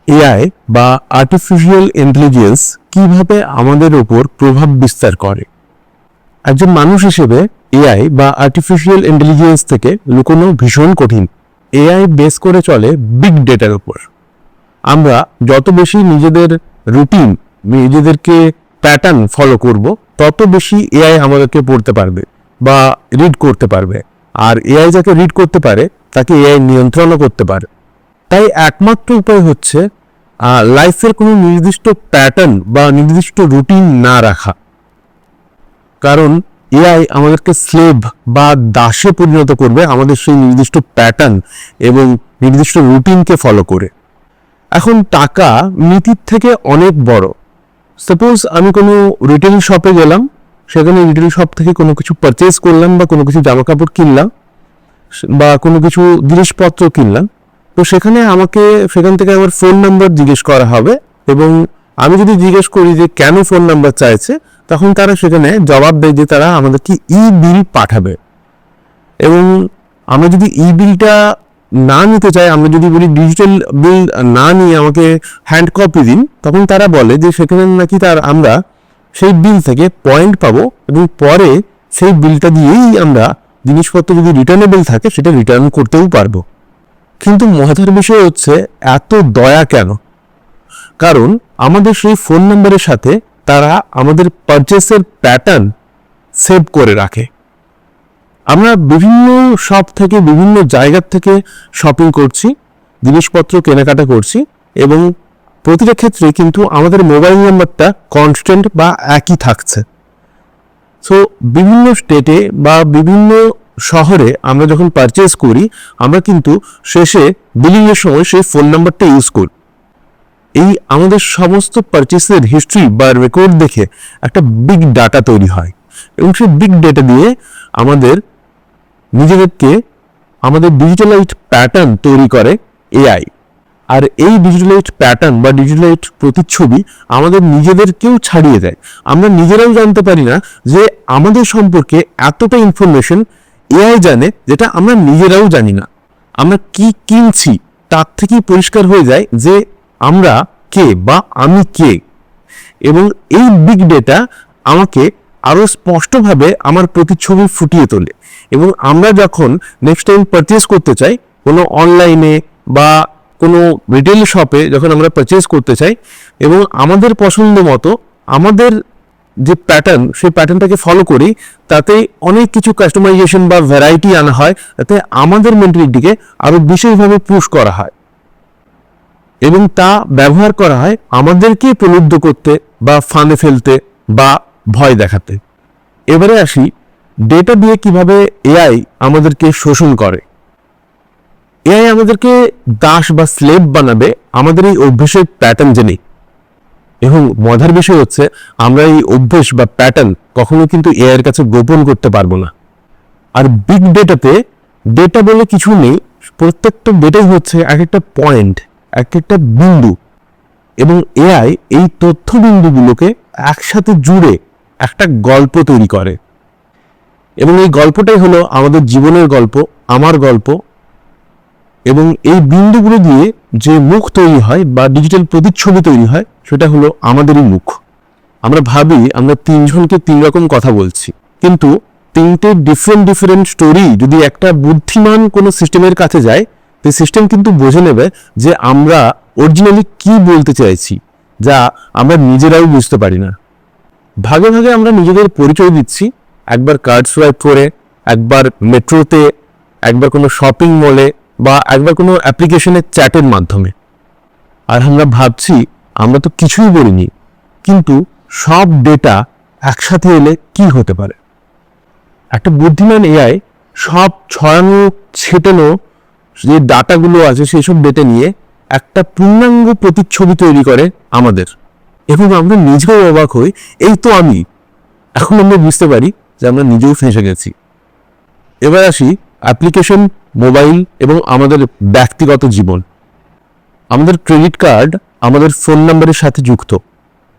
AI বা artificial intelligence কিভাবে আমাদের উপর প্রভাব বিস্তার করে। একজন মানুষ হিসেবে এআই বা আর্টিফিশিয়াল ইন্টেলিজেন্স থেকে লুকোনো ভীষণ কঠিন। এআই বেস করে চলে বিগ ডেটার উপর। আমরা যত বেশি নিজেদের রুটিন, নিজেদেরকে প্যাটার্ন ফলো করব, তত বেশি এআই আমাদেরকে পড়তে পারবে বা রিড করতে পারবে। আর এআই যাকে রিড করতে পারে তাকে এআই নিয়ন্ত্রণও করতে পারে। তাই একমাত্র উপায় হচ্ছে লাইফের কোনো নির্দিষ্ট প্যাটার্ন বা নির্দিষ্ট রুটিন না রাখা। কারণ এআই আমাদেরকে স্লেভ বা দাসে পরিণত করবে আমাদের সেই নির্দিষ্ট প্যাটার্ন এবং নির্দিষ্ট রুটিনকে ফলো করে। এখন টাকা নীতির থেকে অনেক বড়। সাপোজ আমি কোনো রিটেল শপে গেলাম, সেখানে রিটেল শপ থেকে কোনো কিছু পারচেস করলাম বা কোনো কিছু জামা কাপড় কিনলাম বা কোনো কিছু জিনিসপত্র কিনলাম, তো সেখানে আমাকে সেখান থেকে আমার ফোন নাম্বার জিজ্ঞেস করা হবে এবং আমি যদি জিজ্ঞেস করি যে কেন ফোন নাম্বার চাইছে, তখন তারা সেখানে জবাব দেয় যে তারা আমাদেরকে ই বিল পাঠাবে। এবং আমরা যদি ই বিলটা না নিতে চাই, আমরা যদি বলি ডিজিটাল বিল না নিয়ে আমাকে হ্যান্ড কপি দিন, তখন তারা বলে যে সেখানে নাকি আমরা সেই বিল থেকে পয়েন্ট পাবো এবং পরে সেই বিলটা দিয়েই আমরা জিনিসপত্র যদি রিটার্নেবল থাকে সেটা রিটার্ন করতেও পারবো। কিন্তু মজার বিষয় হচ্ছে এত দয়া কেন? কারণ আমাদের সেই ফোন নাম্বারের সাথে তারা আমাদের পারচেসের প্যাটার্ন সেভ করে রাখে। আমরা বিভিন্ন শপ থেকে বিভিন্ন জায়গার থেকে শপিং করছি, জিনিসপত্র কেনাকাটা করছি এবং প্রতিটা ক্ষেত্রে কিন্তু আমাদের মোবাইল নাম্বারটা কনস্ট্যান্ট বা একই থাকছে। সো বিভিন্ন স্টেটে বা বিভিন্ন শহরে আমরা যখন পারচেস করি, আমরা কিন্তু শেষে বিলিংয়ের সময় সেই ফোন নাম্বারটা ইউজ করি। এই আমাদের সমস্ত পারচেসের হিস্ট্রি বা রেকর্ড দেখে একটা বিগ ডাটা তৈরি হয় এবং সেই বিগ ডেটা দিয়ে আমাদের নিজেদেরকে আমাদের ডিজিটালাইজড প্যাটার্ন তৈরি করে এআই। আর এই ডিজিটালাইজড প্যাটার্ন বা ডিজিটালাইজড প্রতিচ্ছবি আমাদের নিজেদেরকেও ছাড়িয়ে দেয়। আমরা নিজেরাও জানতে পারি না যে আমাদের সম্পর্কে এতটা ইনফরমেশন এআই জানে, যেটা আমরা নিজেরাও জানি না। আমরা কি কিনছি তার থেকেই পরিষ্কার হয়ে যায় যে আমরা কে বা আমি কে। এবং এই বিগ ডেটা আমাকে আরো স্পষ্টভাবে আমার প্রতিচ্ছবি ফুটিয়ে তোলে এবং আমরা যখন নেক্সট টাইম পারচেস করতে চাই কোনো অনলাইনে বা কোনো রিটেল শপে, যখন আমরা পারচেস করতে চাই এবং আমাদের পছন্দ মতো আমাদের যে প্যাটার্ন, সেই প্যাটার্নটাকে ফলো করি, তাতে অনেক কিছু কাস্টমাইজেশন বা ভ্যারাইটি আনা হয়, তাতে আমাদের মেন্টালিটিকে আরো বিশেষভাবে পুশ করা হয় এবং তা ব্যবহার করা হয় আমাদেরকে প্রলুব্ধ করতে বা ফাঁদে ফেলতে বা ভয় দেখাতে। এবারে আসি ডেটা দিয়ে কিভাবে এআই আমাদেরকে শোষণ করে। এআই আমাদেরকে দাস বা স্লেভ বানাবে আমাদের এই অভ্যেসের প্যাটার্ন জেনে। এবং মজার বিষয় হচ্ছে আমরা এই অভ্যেস বা প্যাটার্ন কখনো কিন্তু এআই এর কাছে গোপন করতে পারবো না। আর বিগ ডেটাতে ডেটা বলে কিছু নেই, প্রত্যেকটা ডেটাই হচ্ছে এক একটা পয়েন্ট, এক একটা বিন্দু এবং এআই এই তথ্য বিন্দুগুলোকে একসাথে জুড়ে একটা গল্প তৈরি করে এবং এই গল্পটাই হলো আমাদের জীবনের গল্প, আমার গল্প। এবং এই বিন্দুগুলো দিয়ে যে মুখ তৈরি হয় বা ডিজিটাল প্রতিচ্ছবি তৈরি হয়, সেটা হলো আমাদেরই মুখ। আমরা ভাবি আমরা তিনজনকে তিন রকম কথা বলছি, কিন্তু তিনটে ডিফারেন্ট স্টোরি যদি একটা বুদ্ধিমান কোনো সিস্টেমের কাছে যায়, সেই সিস্টেম কিন্তু বুঝে নেবে যে আমরা অরিজিনালি কি বলতে চাইছি, যা আমরা নিজেরাও বুঝতে পারি না। ভাগে ভাগে আমরা নিজেদের পরিচয় দিচ্ছি, একবার কার্ড সোয়াইপ করে, একবার মেট্রোতে, একবার কোনো শপিং মলে বা একবার কোনো অ্যাপ্লিকেশনের চ্যাটের মাধ্যমে। আর আমরা ভাবছি আমরা তো কিছুই বলিনি, কিন্তু সব ডেটা একসাথে এলে কি হতে পারে। একটা বুদ্ধিমান এআই সব ছড়ানো ছেটানো যে ডাটাগুলো আছে সেই সব ডেটা নিয়ে একটা পূর্ণাঙ্গ প্রতিচ্ছবি তৈরি করে আমাদের, এবং আমরা নিজেও অবাক হই, এই তো আমি। এখন আমরা বুঝতে পারি যে আমরা নিজেও ফেঁসে গেছি। এবার আসি অ্যাপ্লিকেশন, মোবাইল এবং আমাদের ব্যক্তিগত জীবন। আমাদের ক্রেডিট কার্ড আমাদের ফোন নাম্বারের সাথে যুক্ত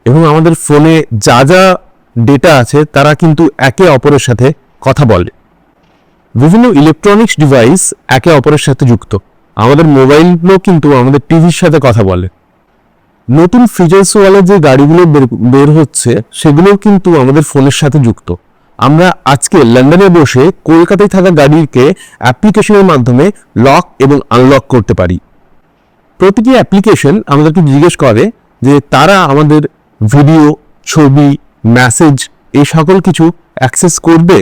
এবং আমাদের ফোনে যা যা ডেটা আছে তারা কিন্তু একে অপরের সাথে কথা বলে। বিভিন্ন ইলেকট্রনিক্স ডিভাইস একে অপরের সাথে যুক্ত। আমাদের মোবাইলও কিন্তু আমাদের টিভির সাথে কথা বলে। নতুন ফিচার্সওয়ালা যে গাড়িগুলো বের হচ্ছে সেগুলো কিন্তু আমাদের ফোনের সাথে যুক্ত। আমরা আজকে লন্ডনে বসে কলকাতায় থাকা গাড়িকে অ্যাপ্লিকেশনের মাধ্যমে লক এবং আনলক করতে পারি। প্রতিটি অ্যাপ্লিকেশন আমাদেরকে জিজ্ঞেস করে যে তারা আমাদের ভিডিও, ছবি, মেসেজ এই সকল কিছু অ্যাক্সেস করবে।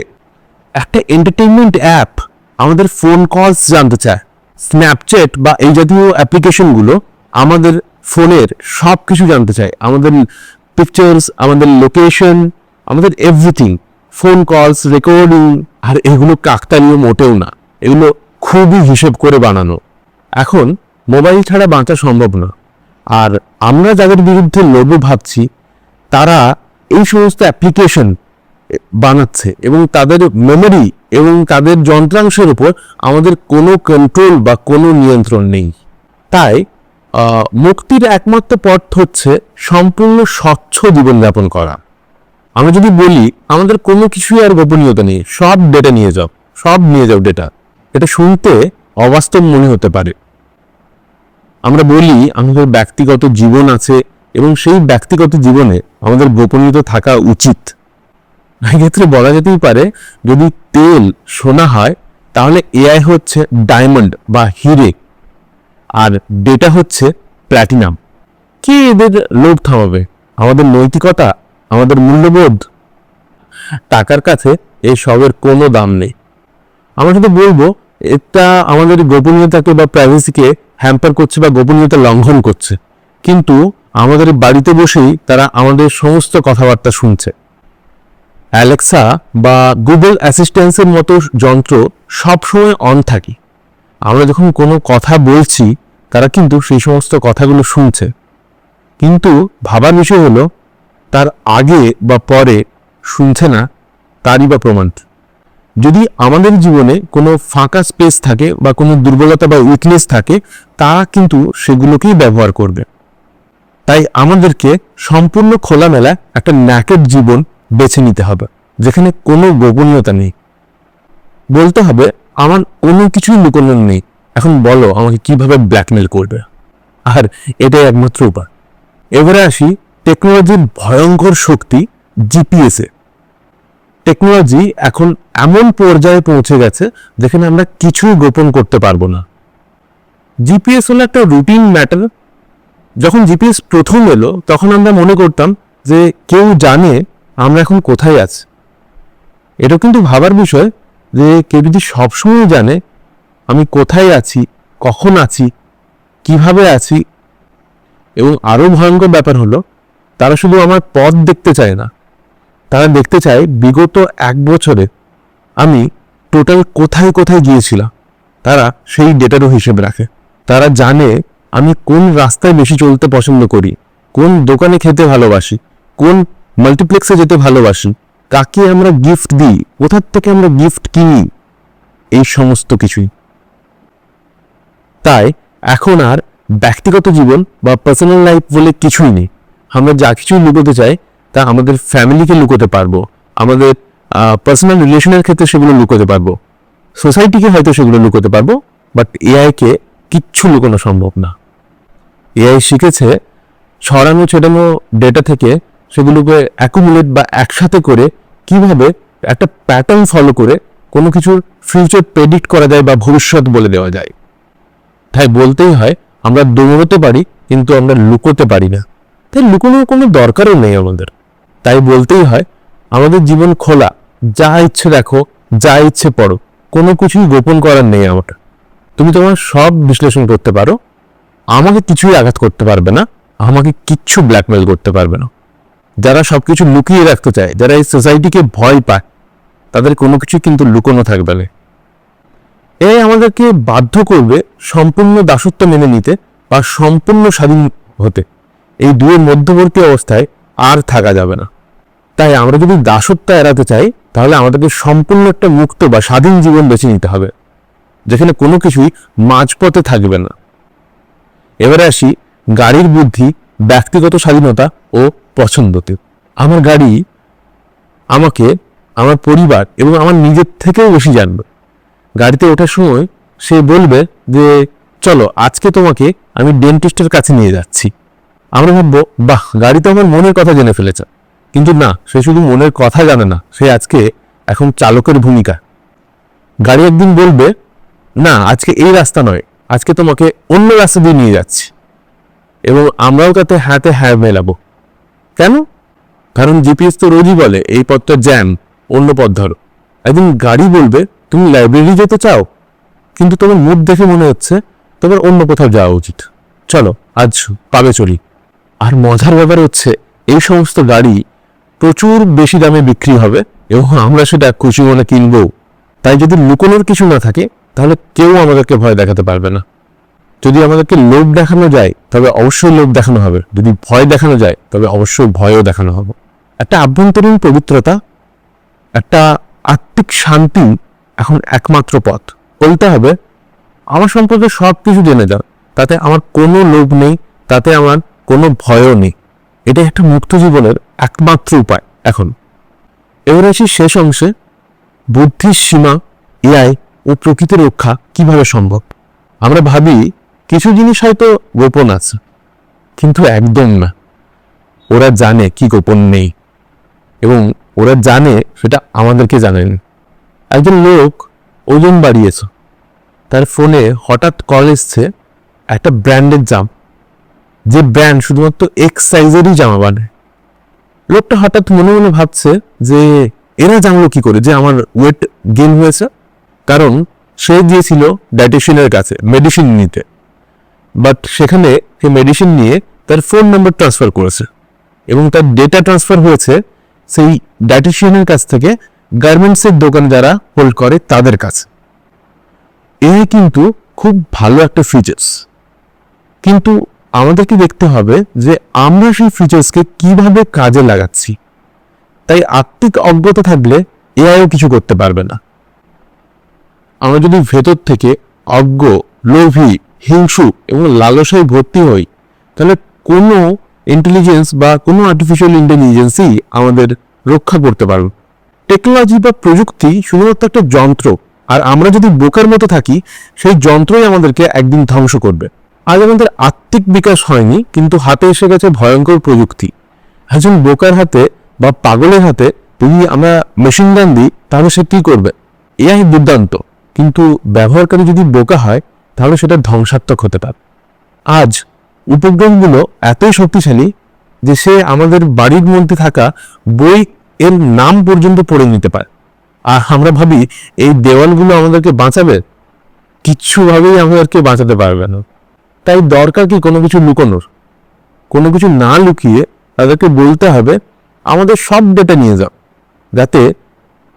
একটা এন্টারটেইনমেন্ট অ্যাপ আমাদের ফোন কলস জানতে চায়। স্ন্যাপচ্যাট বা এই জাতীয় অ্যাপ্লিকেশনগুলো আমাদের ফোনের সব কিছু জানতে চায়, আমাদের পিকচার্স, আমাদের লোকেশন, আমাদের এভরিথিং, ফোন কলস, রেকর্ডিং। আর এগুলো কাকতালীয় মোটেও না, এগুলো খুবই হিসেব করে বানানো। এখন মোবাইল ছাড়া বাঁচা সম্ভব না। আর আমরা যাদের বিরুদ্ধে লড়বো ভাবছি তারা এই সমস্ত অ্যাপ্লিকেশন বানাচ্ছে এবং তাদের মেমোরি এবং তাদের যন্ত্রাংশের উপর আমাদের কোনো কন্ট্রোল বা কোনো নিয়ন্ত্রণ নেই। তাই মুক্তির একমাত্র পথ হচ্ছে সম্পূর্ণ স্বচ্ছ জীবনযাপন করা। আমরা যদি বলি আমাদের কোনো কিছুই আর গোপনীয়তা নেই, সব ডেটা নিয়ে যাও, সব নিয়ে যাও ডেটা, এটা শুনতে অবাস্তব মনে হতে পারে। আমরা বলি আমাদের ব্যক্তিগত জীবন আছে এবং সেই ব্যক্তিগত জীবনে আমাদের গোপনীয়তা থাকা উচিত। এক্ষেত্রে বলা যেতেই পারে যদি তেল সোনা হয় তাহলে এআই হচ্ছে ডায়মন্ড বা হিরে আর ডেটা হচ্ছে প্ল্যাটিনাম। কে এদের লোভ থামাবে? আমাদের নৈতিকতা, আমাদের মূল্যবোধ? টাকার কাছে এই সবের কোনো দাম নেই। আমরা শুধু বলবো এটা আমাদের গোপনীয়তাকে বা প্রাইভেসিকে হ্যাম্পার করছে বা গোপনীয়তা লঙ্ঘন করছে, কিন্তু আমাদের বাড়িতে বসেই তারা আমাদের সমস্ত কথাবার্তা শুনছে। অ্যালেক্সা বা গুগল অ্যাসিস্ট্যান্সের মতো যন্ত্র সবসময় অন থাকে। আমরা যখন কোনো কথা বলছি তারা কিন্তু সেই সমস্ত কথাগুলো শুনছে, কিন্তু ভাবার বিষয় হলো তার আগে বা পরে শুনছে না তারই বা প্রমাণ। যদি আমাদের জীবনে কোনো ফাঁকা স্পেস থাকে বা কোনো দুর্বলতা বা উইকনেস থাকে তারা কিন্তু সেগুলোকেই ব্যবহার করবে। তাই আমাদেরকে সম্পূর্ণ খোলামেলা একটা ন্যাকেড জীবন বেছে নিতে হবে যেখানে কোনো গোপনীয়তা নেই। বলতে হবে আমার কোনো কিছুই লুকোনোর নেই, এখন বলো আমাকে কিভাবে ব্ল্যাকমেল করবে। আর এটাই একমাত্র উপায়। এবারে আসি টেকনোলজির ভয়ঙ্কর শক্তি জিপিএসে। টেকনোলজি এখন এমন পর্যায়ে পৌঁছে গেছে যেখানে আমরা কিছুই গোপন করতে পারবো না। জিপিএস হলো একটা রুটিন ম্যাটার। যখন জিপিএস প্রথম এলো তখন আমরা মনে করতাম যে কেউ জানে আমরা এখন কোথায় আছি। এটা কিন্তু ভাবার বিষয় যে কেউ যদি সবসময় জানে আমি কোথায় আছি, কখন আছি, কিভাবে আছি, এবং আরো ভয়ঙ্কর ব্যাপার হলো তারা শুধু আমার পথ দেখতে চায় না, তারা দেখতে চায় বিগত 1 বছরে আমি টোটাল কোথায় কোথায় গিয়েছিলাম। তারা সেই ডেটারও হিসেব রাখে। তারা জানে আমি কোন রাস্তায় বেশি চলতে পছন্দ করি, কোন দোকানে খেতে ভালোবাসি, কোন মাল্টিপ্লেক্সে যেতে ভালোবাসি, কাকে আমরা গিফট দিই, কোথার থেকে আমরা গিফট কিনি, এই সমস্ত কিছুই। তাই এখন আর ব্যক্তিগত জীবন বা পার্সোনাল লাইফ বলে কিছুই নেই। আমরা যা কিছুই লুকোতে চাই তা আমাদের ফ্যামিলিকে লুকোতে পারবো, আমাদের পার্সোনাল রিলেশনের ক্ষেত্রে সেগুলো লুকোতে পারবো, সোসাইটিকে হয়তো সেগুলো লুকোতে পারবো, বাট এআইকে কিচ্ছু লুকোনো সম্ভব না। এআই শিখেছে ছড়ানো ছেটানো ডেটা থেকে সেগুলোকে অ্যাকুমুলেট বা একসাথে করে কিভাবে একটা প্যাটার্ন ফলো করে কোনো কিছুর ফিউচার প্রেডিক্ট করা যায় বা ভবিষ্যৎ বলে দেওয়া যায়। তাই বলতেই হয় আমরা দৌড়তে পারি কিন্তু আমরা লুকোতে পারি না। তাই লুকোনোর কোনো দরকারও নেই আমাদের। তাই বলতেই হয় আমাদের জীবন খোলা, যা ইচ্ছে দেখো, যা ইচ্ছে পড়ো, কোনো কিছুই গোপন করার নেই আমার। তুমি তোমার সব বিশ্লেষণ করতে পারো, আমাকে কিছুই আঘাত করতে পারবে না, আমাকে কিচ্ছু ব্ল্যাকমেল করতে পারবে না। যারা সবকিছু লুকিয়ে রাখতে চায়, যারা এই সোসাইটিকে ভয় পায়, তাদের কোনো কিছু কিন্তু লুকোনো থাকবে না। এই আমাদেরকে বাধ্য করবে সম্পূর্ণ দাসত্ব মেনে নিতে বা সম্পূর্ণ স্বাধীন হতে। এই দুয়ের মধ্যবর্তী অবস্থায় আর থাকা যাবে না। তাই আমরা যদি দাসত্ব এড়াতে চাই তাহলে আমাদেরকে সম্পূর্ণ একটা মুক্ত বা স্বাধীন জীবন বেছে নিতে হবে যেখানে কোনো কিছুই মাঝপথে থাকবে না। এবারে আসি গাড়ির বুদ্ধি, ব্যক্তিগত স্বাধীনতা ও পছন্দতে। আমার গাড়ি আমাকে, আমার পরিবার এবং আমার নিজের থেকেও বেশি জানবে। গাড়িতে ওঠার সময় সে বলবে যে চলো আজকে তোমাকে আমি ডেন্টিস্টের কাছে নিয়ে যাচ্ছি, আমরা ভাববো বাহ, গাড়ি তো আমার মনের কথা জেনে ফেলেছে। কিন্তু না, সে শুধু মনের কথা জানে না, সে আজকে এখন চালকের ভূমিকা। গাড়ি একদিন বলবে না, আজকে এই রাস্তা নয়, আজকে তোমাকে অন্য রাস্তা দিয়ে নিয়ে যাচ্ছি, এবং আমরাও তাতে হাতে হ্যাঁ মেলাবো। কেন? কারণ জিপিএস তো রোজই বলে এই পথটা জ্যাম, অন্য পথ ধরো। একদিন গাড়ি বলবে তুমি লাইব্রেরি যেতে চাও, কিন্তু তোমার মুড দেখে মনে হচ্ছে তোমার অন্য কোথাও যাওয়া উচিত, চলো আজ পাবে চলি। আর মজার ব্যাপার হচ্ছে এই সমস্ত গাড়ি প্রচুর বেশি দামে বিক্রি হবে এবং আমরা সেটা খুশি মনে কিনবো। তাই যদি লুকোনোর কিছু না থাকে তাহলে কেউ আমাদেরকে ভয় দেখাতে পারবে না। যদি আমাদেরকে লোভ দেখানো যায় তবে অবশ্যই লোভ দেখানো হবে, যদি ভয় দেখানো যায় তবে অবশ্যই ভয়ও দেখানো হবে। একটা আভ্যন্তরীণ পবিত্রতা, একটা আত্মিক শান্তি এখন একমাত্র পথ। বলতে হবে আমার সম্পর্কে সব কিছু জেনে যাও, তাতে আমার কোনো লোভ নেই, তাতে আমার কোনো ভয়ও নেই। এটা একটা মুক্ত জীবনের একমাত্র উপায়। এখন এবার আসি শেষ অংশে, বুদ্ধির সীমা, এআই ও প্রকৃতির রক্ষা কিভাবে সম্ভব। আমরা ভাবি কিছু জিনিস হয়তো গোপন আছে, কিন্তু একদম না। ওরা জানে কি গোপন নেই, এবং ওরা জানে সেটা আমাদেরকে জানেন। একজন লোক ওজন বাড়িয়েছে, তার ফোনে হঠাৎ কল এসছে একটা ব্র্যান্ডের জামা, যে ব্র্যান্ড শুধুমাত্র এক্স সাইজেরই জামা বানায়। লোকটা হঠাৎ মনে মনে ভাবছে যে এরা জানলো কি করে যে আমার ওয়েট গেইন হয়েছে। কারণ সে গিয়েছিল ডায়েটিশিয়ানের কাছে মেডিসিন নিতে, বাট সেখানে সে মেডিসিন নিয়ে তার ফোন নাম্বার ট্রান্সফার করেছে এবং তার ডেটা ট্রান্সফার হয়েছে সেই ডায়েটিশিয়ানের কাছ থেকে গার্মেন্টসের দোকান যারা হোল্ড করে তাদের কাছে। এই কিন্তু খুব ভালো একটা ফিচার্স, কিন্তু আমাদেরকে দেখতে হবে যে আমরা সেই ফিচার্সকে কিভাবে কাজে লাগাচ্ছি। তাই আত্মিক অজ্ঞতা থাকলে এআইও কিছু করতে পারবে না। আমরা যদি ভেতর থেকে অজ্ঞ, লোভী, হিংসু এবং লালসায় ভর্তি হই, তাহলে কোনো ইন্টেলিজেন্স বা কোনো আর্টিফিশিয়াল ইন্টেলিজেন্সই আমাদের রক্ষা করতে পারবে। টেকনোলজি বা প্রযুক্তি শুধুমাত্র একটা যন্ত্র, আর আমরা যদি বোকার মতো থাকি সেই যন্ত্রই আমাদেরকে একদিন ধ্বংস করবে। আজ আমাদের আত্মিক বিকাশ হয়নি, কিন্তু হাতে এসে গেছে ভয়ঙ্কর প্রযুক্তি। একজন বোকার হাতে বা পাগলের হাতে যদি আমরা মেশিন গান দিই তাহলে সে কি করবে? এআই দুর্দান্ত, কিন্তু ব্যবহারকারী যদি বোকা হয় তাহলে সেটা ধ্বংসাত্মক হতে পারে। আজ উপগ্রহগুলো এতই শক্তিশালী যে সে আমাদের বাড়ির মধ্যে থাকা বই এর নাম পর্যন্ত পড়ে নিতে পারে। আর আমরা ভাবি এই দেওয়ালগুলো আমাদেরকে বাঁচাবে, কিচ্ছুভাবেই আমাদেরকে বাঁচাতে পারবে না। তাই দরকার কি কোনো কিছু লুকোনোর? কোনো কিছু না লুকিয়ে তাদেরকে বলতে হবে আমাদের সব ডেটা নিয়ে যাও, যাতে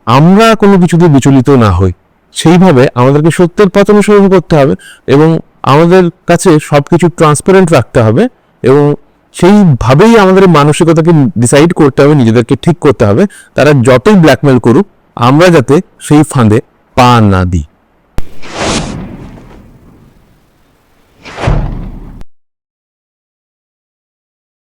আমরা কোনো কিছুতে বিচলিত না হই। সেইভাবে আমাদেরকে সত্যের পথ অনুসরণ করতে হবে এবং আমাদের কাছে সবকিছু ট্রান্সপারেন্ট রাখতে হবে, এবং সেইভাবেই আমাদের মানসিকতাকে ডিসাইড করতে হবে, নিজেদেরকে ঠিক করতে হবে। তারা যতই ব্ল্যাকমেল করুক আমরা যাতে সেই ফাঁদে পা না দিই।